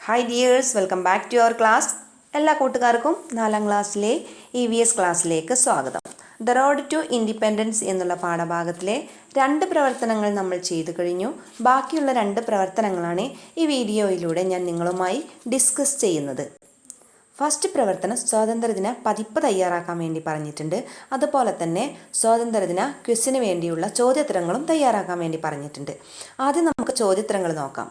Hi dears, welcome back to our class. എല്ലാ കൂട്ടുകാർക്കും 4ാം ക്ലാസ്സിലെ EVS ക്ലാസ്സിലേക്ക് സ്വാഗതം. ദ റോഡ് ടു ഇൻഡിപെൻഡൻസ് എന്നുള്ള പാഠഭാഗത്തിലെ 2 പ്രവർത്തനങ്ങൾ നമ്മൾ ചെയ്തു കഴിഞ്ഞു. ബാക്കിയുള്ള 2 പ്രവർത്തനങ്ങളാണ് ഈ വീഡിയോയിലൂടെ ഞാൻ നിങ്ങളുമായി ഡിസ്കസ് ചെയ്യുന്നത്. ഫസ്റ്റ് പ്രവർത്തനം സ്വാതന്ത്ര്യദിന പതിപ്പ് തയ്യാറാക്കാൻ വേണ്ടി പറഞ്ഞിട്ടുണ്ട്. അതുപോലെ തന്നെ സ്വാതന്ത്ര്യദിന ക്വിസിന് വേണ്ടിയുള്ള ചോദ്യോത്തരങ്ങളും തയ്യാറാക്കാൻ വേണ്ടി പറഞ്ഞിട്ടുണ്ട്. ആദ്യം നമുക്ക് ചോദ്യോത്തരങ്ങൾ നോക്കാം.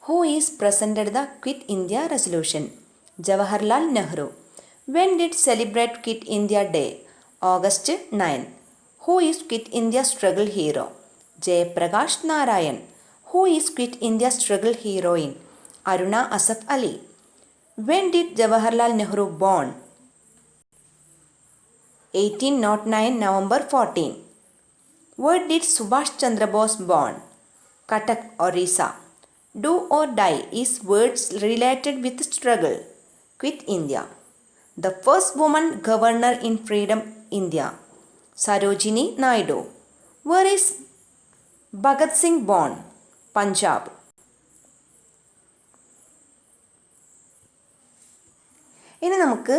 Who is presented the Quit India Resolution? Jawaharlal Nehru. When did celebrate Quit India Day? August 9. Who is Quit India Struggle Hero? Jayaprakash Narayan. Who is Quit India Struggle Heroine? Aruna Asaf Ali. When did Jawaharlal Nehru born? 1809 November 14. Where did Subhash Chandra Bose born? Cuttack, Orissa. Do or die is words related with struggle. Quit India. The first woman governor in Freedom India. Sarojini Naidu. Where is Bhagat Singh born? Punjab. ഇനി നമുക്ക്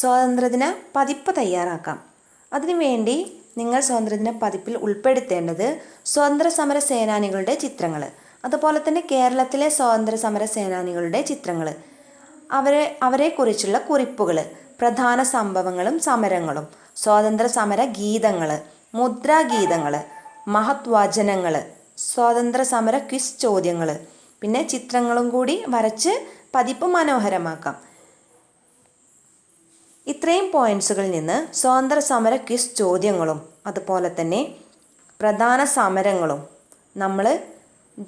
സ്വാതന്ത്ര്യദിന പതിപ്പ് തയ്യാറാക്കാം. അതിനുവേണ്ടി നിങ്ങൾ സ്വാതന്ത്ര്യദിന പതിപ്പിൽ ഉൾപ്പെടുത്തേണ്ടത് സ്വാതന്ത്ര്യ സമര സേനാനികളുടെ ചിത്രങ്ങൾ, അതുപോലെ തന്നെ കേരളത്തിലെ സ്വാതന്ത്ര്യ സമര സേനാനികളുടെ ചിത്രങ്ങൾ, അവരെക്കുറിച്ചുള്ള കുറിപ്പുകൾ, പ്രധാന സംഭവങ്ങളും സമരങ്ങളും, സ്വാതന്ത്ര്യ സമര ഗീതങ്ങൾ, മുദ്രാഗീതങ്ങൾ, മഹത് വചനങ്ങൾ, സ്വാതന്ത്ര്യ സമര ക്വിസ് ചോദ്യങ്ങൾ, പിന്നെ ചിത്രങ്ങളും കൂടി വരച്ച് പതിപ്പ് മനോഹരമാക്കാം. ഇത്രയും പോയിൻറ്സുകളിൽ നിന്ന് സ്വാതന്ത്ര്യ സമര ക്വിസ് ചോദ്യങ്ങളും അതുപോലെ തന്നെ പ്രധാന സമരങ്ങളും നമ്മൾ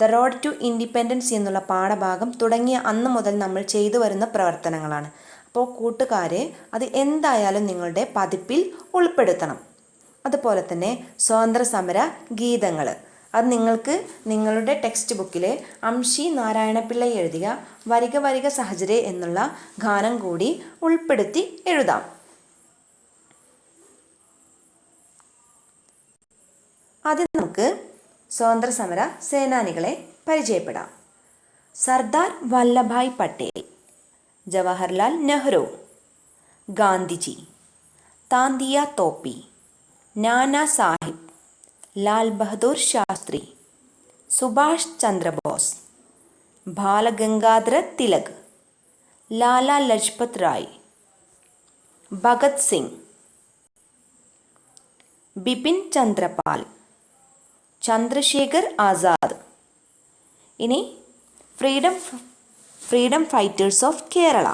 ദ റോഡ് ടു ഇൻഡിപെൻഡൻസ് എന്നുള്ള പാഠഭാഗം തുടങ്ങിയ അന്ന് മുതൽ നമ്മൾ ചെയ്തു വരുന്ന പ്രവർത്തനങ്ങളാണ്. അപ്പോൾ കൂട്ടുകാരെ അത് എന്തായാലും നിങ്ങളുടെ പതിപ്പിൽ ഉൾപ്പെടുത്തണം. അതുപോലെ തന്നെ സ്വാതന്ത്ര്യ സമര ഗീതങ്ങൾ, അത് നിങ്ങൾക്ക് നിങ്ങളുടെ ടെക്സ്റ്റ് ബുക്കിൽ അംഷി നാരായണപിള്ള എഴുതിയ വരിക വരിക സഹചരേ എന്നുള്ള ഗാനം കൂടി ഉൾപ്പെടുത്തി എഴുതാം. ആദ്യം നമുക്ക് സ്വാതന്ത്ര്യ സമര സേനാനികളെ പരിചയപ്പെടാം. സർദാർ വല്ലഭായ് പട്ടേൽ, ജവഹർലാൽ നെഹ്റു, ഗാന്ധിജി, താന്തിയ തോപ്പി, നാനാ സാഹിബ്, ലാൽ ബഹദൂർ ശാസ്ത്രി, സുഭാഷ് ചന്ദ്രബോസ്, ബാലഗംഗാധര തിലക്, ലാല ലജ്പത് റായ്, ഭഗത് സിംഗ്, ബിപിൻ ചന്ദ്രപാൽ, ചന്ദ്രശേഖർ ആസാദ്. ഇനി freedom fighters of Kerala: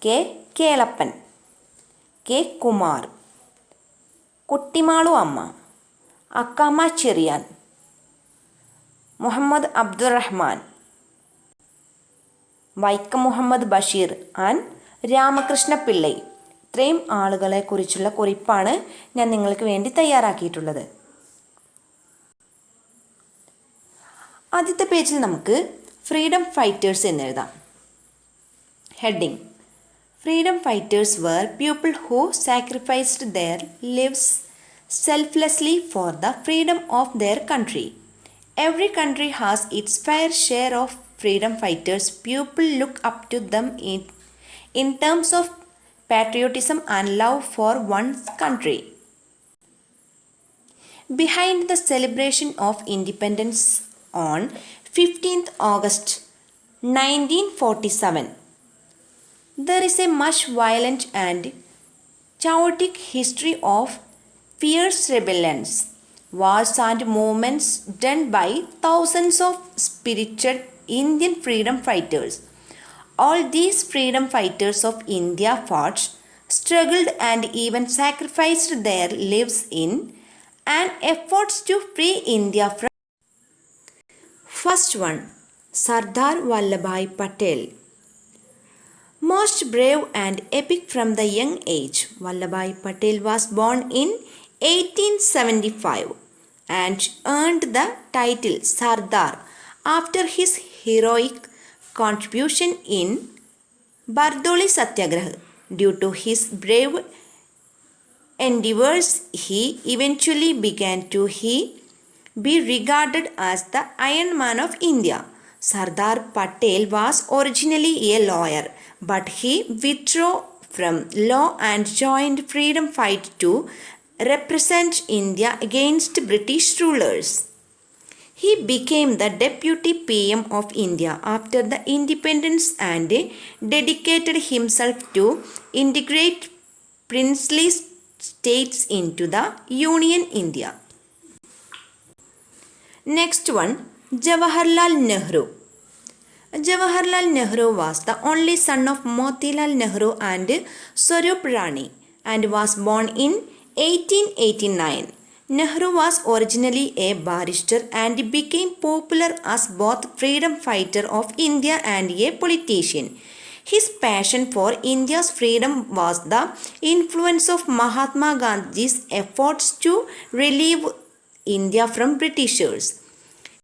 K Kelappan, K Kumar, Kuttimalu അമ്മ, അക്കാമ ചെറിയാൻ, മുഹമ്മദ് അബ്ദുറഹ്മാൻ, വൈക്കം മുഹമ്മദ് ബഷീർ ആൻഡ് രാമകൃഷ്ണ പിള്ളൈ. ഇത്രയും ആളുകളെ കുറിച്ചുള്ള കുറിപ്പാണ് ഞാൻ നിങ്ങൾക്ക് വേണ്ടി തയ്യാറാക്കിയിട്ടുള്ളത്. ആദ്യത്തെ പേജിൽ നമുക്ക് ഫ്രീഡം ഫൈറ്റേഴ്സ് എന്നെഴുതാം. Heading: freedom fighters were people who sacrificed their lives selflessly for the freedom of their country. Every country has its fair share of freedom fighters. People look up to them in terms of patriotism and love for one's country. Behind the celebration of independence on 15th August 1947, there is a much violent and chaotic history of fierce rebellions, wars and movements done by thousands of spirited Indian freedom fighters. All these freedom fighters of India fought, struggled and even sacrificed their lives in an effort to free India from. First one, Sardar Vallabhai Patel. Most brave and epic from the young age, Vallabhai Patel was born in 1875 and earned the title Sardar after his heroic contribution in Bardoli Satyagraha. Due to his brave endeavors, he eventually be regarded as the Iron Man of India. Sardar Patel was originally a lawyer, but he withdrew from law and joined freedom fight to represent India against British rulers. He became the Deputy PM of India after the independence and dedicated himself to integrate princely states into the Union India. Next one, Jawaharlal Nehru. Jawaharlal Nehru was the only son of Motilal Nehru and Swarup Rani and was born in 1889. Nehru was originally a barrister and became popular as both freedom fighter of India and a politician. His passion for India's freedom was the influence of Mahatma Gandhi's efforts to relieve India from Britishers.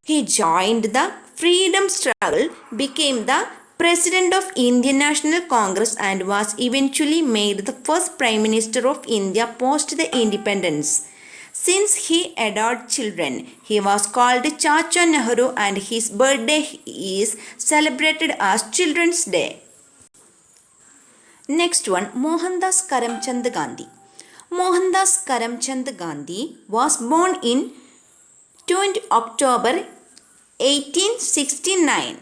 He joined the freedom struggle, became the President of Indian National Congress and was eventually made the first Prime Minister of India post the independence. Since he adored children, he was called Chacha Nehru and his birthday is celebrated as Children's Day. Next one, Mohandas Karamchand Gandhi. Mohandas Karamchand Gandhi was born in 20 October 1869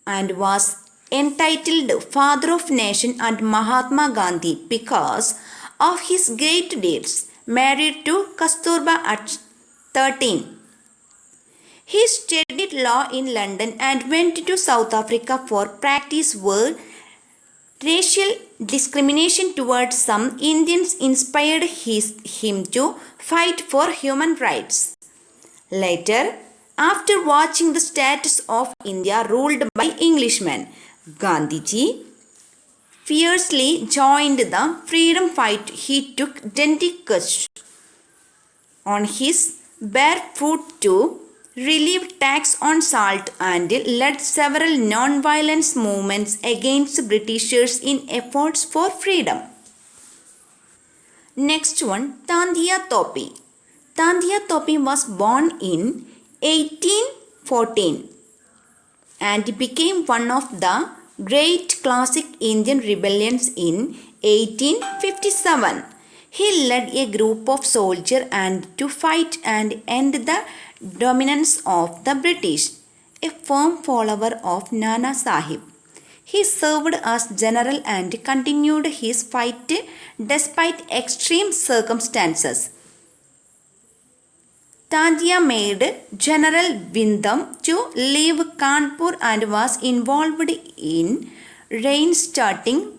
and was entitled Father of Nation and Mahatma Gandhi because of his great deeds. Married to Kasturba at 13. He studied law in London and went to South Africa for practice where racial discrimination towards some Indians inspired him to fight for human rights. Later, after watching the status of India ruled by Englishmen, Gandhiji fiercely joined the freedom fight. He took Dandikutch on his bare foot to relieve tax on salt and led several non-violence movements against Britishers in efforts for freedom. Next one, Tandhiya Topi. Tandhiya Topi was born in 1814 and became one of the great classic Indian rebellions in 1857. He led a group of soldiers and to fight and end the dominance of the British, a firm follower of Nana Sahib. He served as general and continued his fight despite extreme circumstances. Tandhiya made General Windham to leave Kanpur and was involved in reinstarting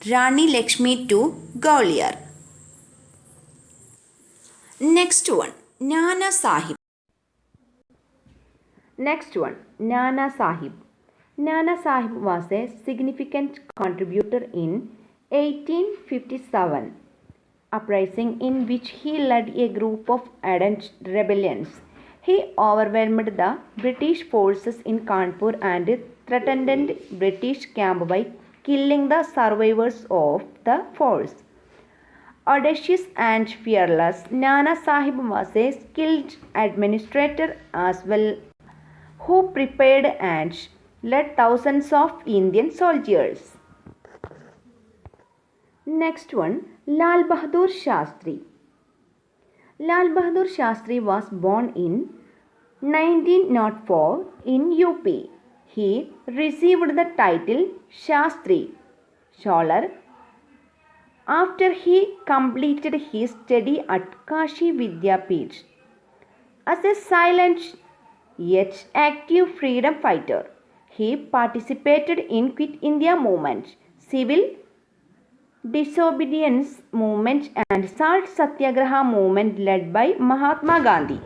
Rani Lakshmi to Gwalior. Next one, Nana Sahib. Next one, Nana Sahib. Nana Sahib was a significant contributor in 1857 uprising in which he led a group of ardent rebellions. He overwhelmed the British forces in Kanpur and threatened British camp by killing the survivors of the force. Audacious and fearless, Nana Sahib was a skilled administrator as well who prepared and led thousands of Indian soldiers. Next one, Lal Bahadur Shastri. Lal Bahadur Shastri was born in 1904 in UP. He received the title Shastri, scholar, after he completed his study at Kashi Vidyapeeth. As a silent yet active freedom fighter, he participated in Quit India movement, civil disobedience movement and salt satyagraha movement led by Mahatma Gandhi.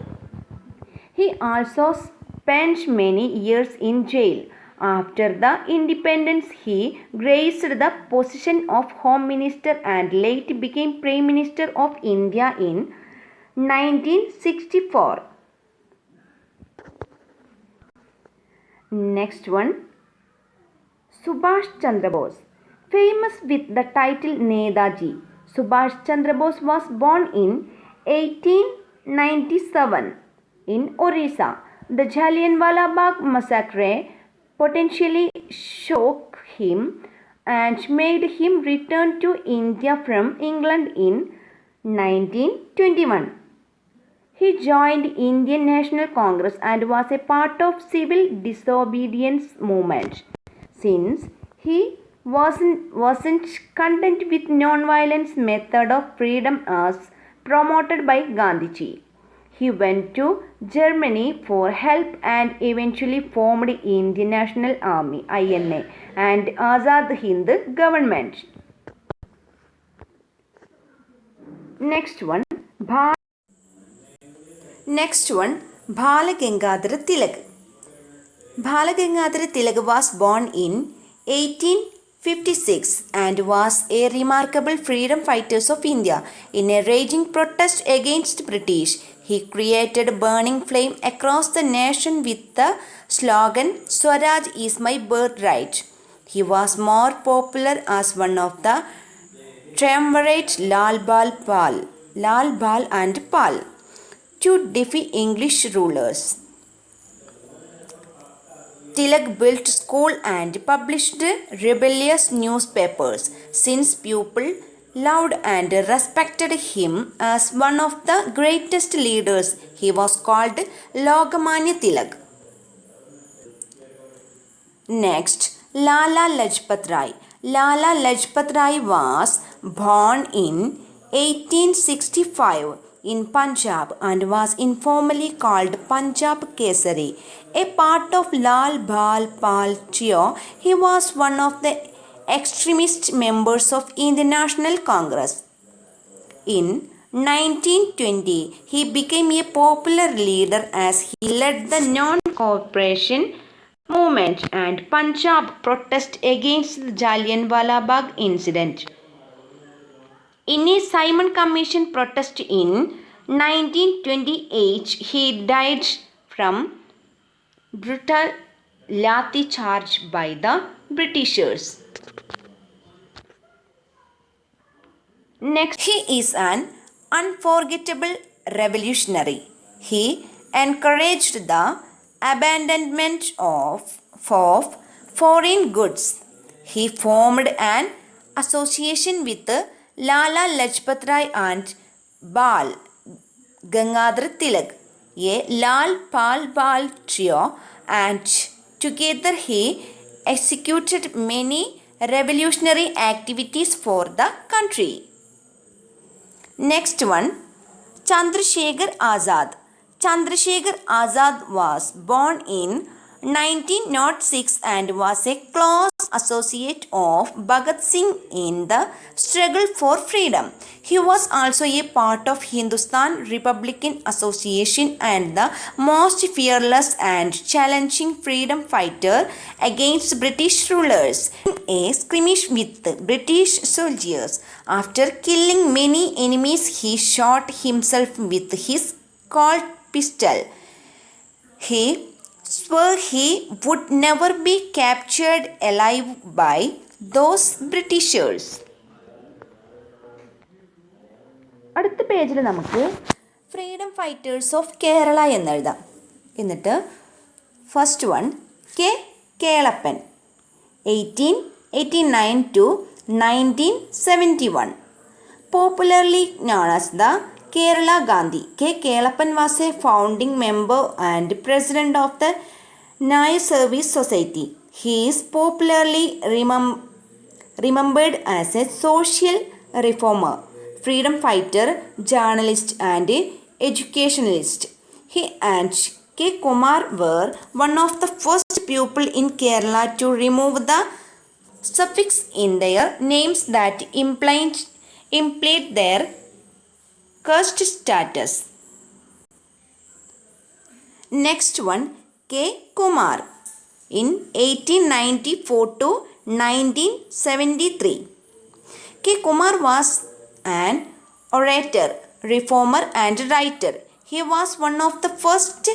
He also spent many years in jail. After the independence, he graced the position of Home Minister and later became Prime Minister of India in 1964. Next one, Subhash Chandra Bose. Famous with the title Netaji, Subhash Chandra Bose was born in 18 1897. In Orissa, the Jallianwala Bagh massacre potentially shook him and made him return to India from England in 1921. He joined Indian National Congress and was a part of civil disobedience movement. Since he wasn't content with non-violence method of freedom as promoted by Gandhiji, he went to Germany for help and eventually formed Indian National Army (INA) and Azad Hind government. Next one, Bala Gangadhar Tilak. Bala Gangadhar Tilak was born in 1856 and was a remarkable freedom fighter of India. In a raging protest against British, he created a burning flame across the nation with the slogan "Swaraj is my birthright." He was more popular as one of the triumvirate Lal Bal and Pal to defy English rulers. Tilak built school and published rebellious newspapers. Since people loved and respected him as one of the greatest leaders, he was called Lokamanya Tilak. Next, Lala Lajpat Rai. Lala Lajpat Rai was born in 1865 in Punjab and was informally called Punjab Kesari. A part of Lal Bal Pal trio, he was one of the extremist members of Indian National Congress. In 1920, he became a popular leader as he led the non-cooperation movement and Punjab protest against the Jallianwala Bagh incident. In a Simon Commission protest in 1928, he died from brutal lathi charge by the Britishers. Next, he is an unforgettable revolutionary. He encouraged the abandonment of foreign goods. He formed an association with Lala Lajpat Rai and Bal Gangadhar Tilak, a Lal Pal Bal trio, and together he executed many revolutionary activities for the country. Next one, Chandrasekhar Azad. Chandrasekhar Azad was born in 1906 and was a close associate of Bhagat Singh in the struggle for freedom. He was also a part of Hindustan Republican Association and the most fearless and challenging freedom fighter against British rulers. In a skirmish with British soldiers, after killing many enemies, he shot himself with his Colt pistol. He swore he would never be captured alive by those Britishers. അടുത്ത പേജിൽ നമുക്ക് freedom fighters of Kerala എന്നെഴുതാം. എന്നിട്ട് first one Kelappan 1889 to 1971, popularly known as the Kerala Gandhi. Kelappan was a founding member and president of the Naya Service Society. He is popularly remembered as a social reformer, freedom fighter, journalist and educationalist. He and K. Kumar were one of the first people in Kerala to remove the suffix in their names that implied their caste status. Next one, K. Kumar in 1894 to 1973. K. Kumar was an orator, reformer and writer. He was one of the first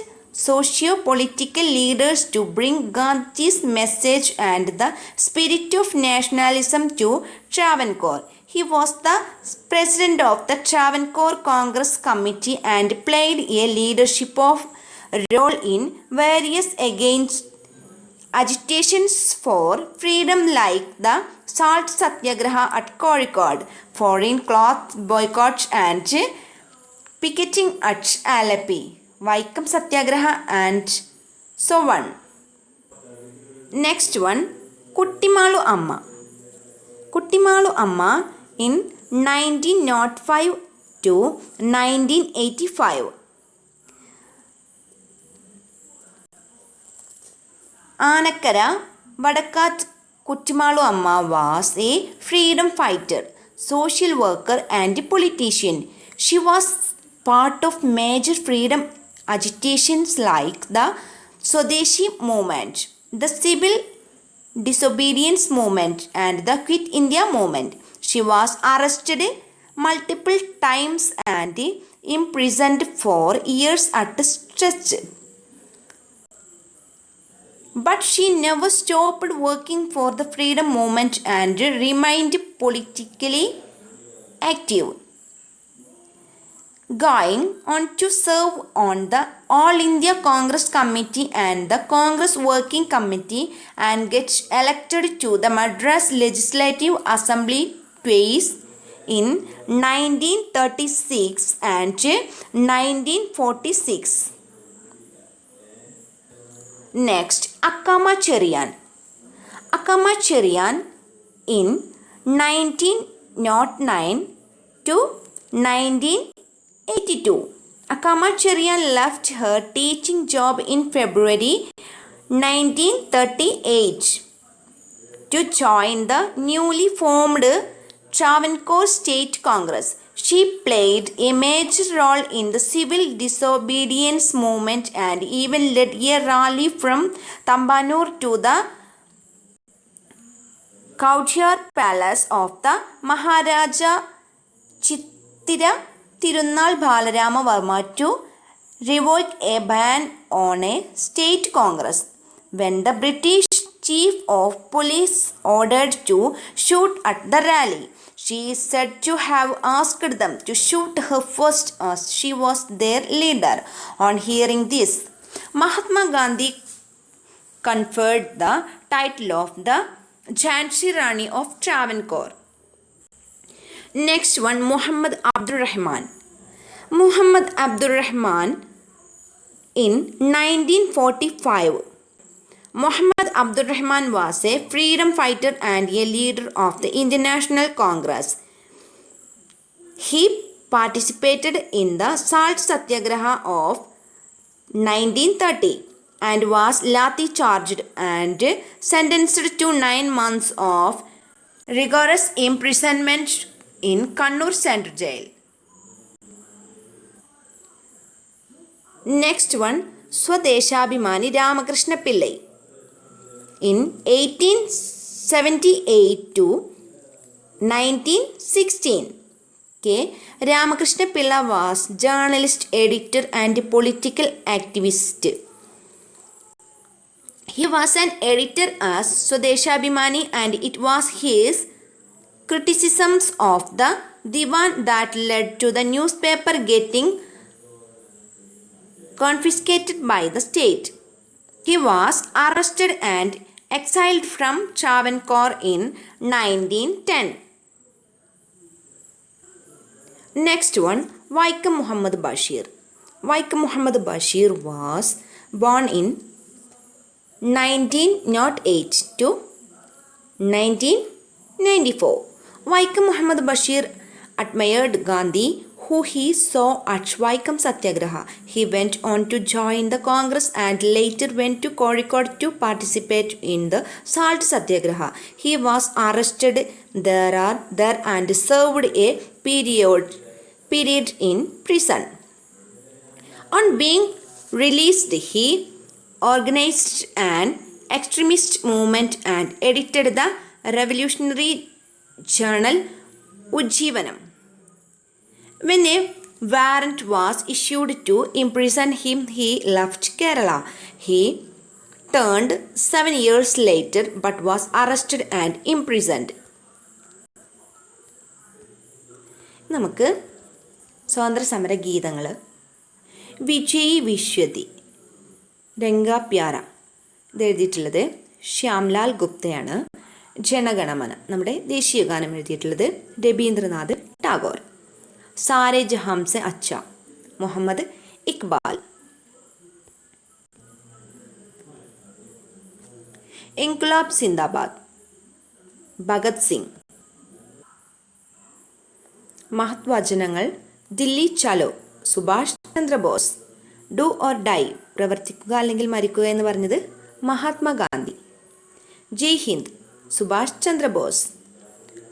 socio-political leaders to bring Gandhi's message and the spirit of nationalism to Travancore. He was the president of the Travancore Congress Committee and played a leadership role in various against agitations for freedom like the Salt Satyagraha at Kozhikode, foreign cloth boycotts and picketing at Alleppey, Vaikam Satyagraha and so on. Next one, Kuttimalu Amma. Kuttimalu Amma in 1905 to 1985. Anakkara Vadakat Kuttimalu Amma was a freedom fighter, social worker and politician. She was part of major freedom agitations like the Swadeshi movement, the civil disobedience movement and the Quit India movement. She was arrested multiple times and imprisoned for years at a stretch. But she never stopped working for the freedom movement and remained politically active, going on to serve on the All India Congress Committee and the Congress Working Committee and get elected to the Madras Legislative Assembly twice in 1936 and 1946. Next, Akkama Cheriyan. Akkama Cheriyan in 1909 to 1982. Akkama Cheriyan left her teaching job in February 1938 to join the newly formed Travancore State Congress. She played a major role in the civil disobedience movement and even led a rally from Tambanur to the Kauchar Palace of the Maharaja Chittira Tirunal Balarama Varma to revoke a ban on a state congress. When the British chief of police ordered to shoot at the rally, she is said to have asked them to shoot her first as she was their leader. On hearing this, Mahatma Gandhi conferred the title of the Jhansi Rani of Travancore. Next one, Muhammad Abdul Rahman. Muhammad Abdul Rahman in 1945. Muhammad Abdul Rahman was a freedom fighter and a leader of the International Congress. He participated in the Salt Satyagraha of 1930 and was lathi charged and sentenced to 9 months of rigorous imprisonment in Kannur Central Jail. Next one, Swadeshabhimani Ramakrishna Pillai. In 1878 to 1916, K. Ramakrishna Pillai was journalist, editor and political activist. He was an editor as Swadeshabhimani and it was his criticisms of the Diwan that led to the newspaper getting confiscated by the state. He was arrested and exiled from Travancore in 1910. Next one, Vaikam Muhammad Bashir. Vaikam Muhammad Bashir was born in 1908 to 1994. Vaikam Muhammad Bashir admired Gandhi, who he saw at Vaikam Satyagraha. He went on to join the Congress and later went to Kozhikode to participate in the Salt Satyagraha. He was arrested there and served a period in prison. On being released, he organized an extremist movement and edited the revolutionary journal Ujjivanam. When a warrant was issued to imprison him, he left Kerala. He returned 7 years later but was arrested and imprisoned. നമുക്ക് സ്വാതന്ത്ര്യ സമര ഗീതങ്ങൾ. വിജയി വിശ്വതി, രംഗാപ്യാര, ഇത് എഴുതിയിട്ടുള്ളത് ശ്യാംലാൽ ഗുപ്തയാണ്. ജനഗണമന, നമ്മുടെ ദേശീയ ഗാനം എഴുതിയിട്ടുള്ളത് രബീന്ദ്രനാഥ് ടാഗോർ. സാരേ ജഹാം സെ അച്ച, മുഹമ്മദ് ഇക്ബാൽ. ഇൻക്ലാബ് സിന്ദാബാദ്, ഭഗത് സിംഗ്. മഹത്വചനങ്ങൾ Dilli Chalo, Subhash Chandrabose. Do or die, പ്രവർത്തിക്കുക അല്ലെങ്കിൽ മരിക്കുക എന്ന് പറഞ്ഞത് മഹാത്മാഗാന്ധി. ജയ് ഹിന്ദ്, സുഭാഷ് ചന്ദ്രബോസ്.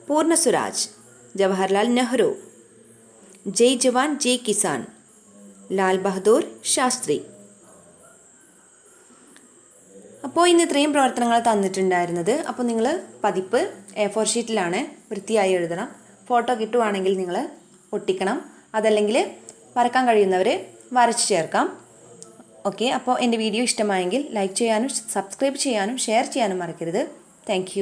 പൂർണ്ണ സ്വരാജ്, ജവഹർലാൽ നെഹ്റു. ജയ് ജവാൻ ജയ് കിസാൻ, ലാൽ ബഹദൂർ ശാസ്ത്രി. അപ്പോൾ ഇന്ന് ഇത്രയും പ്രവർത്തനങ്ങൾ തന്നിട്ടുണ്ടായിരുന്നത്. അപ്പോൾ നിങ്ങൾ പതിപ്പ് A4 ഷീറ്റിലാണ്, വൃത്തിയായി എഴുതണം. ഫോട്ടോ കിട്ടുവാണെങ്കിൽ നിങ്ങൾ ഒട്ടിക്കണം, അതല്ലെങ്കിൽ വരക്കാൻ കഴിയുന്നവർ വരച്ച് ചേർക്കാം. ഓക്കെ, അപ്പോൾ എൻ്റെ വീഡിയോ ഇഷ്ടമായെങ്കിൽ ലൈക്ക് ചെയ്യാനും സബ്സ്ക്രൈബ് ചെയ്യാനും ഷെയർ ചെയ്യാനും മറക്കരുത്. താങ്ക്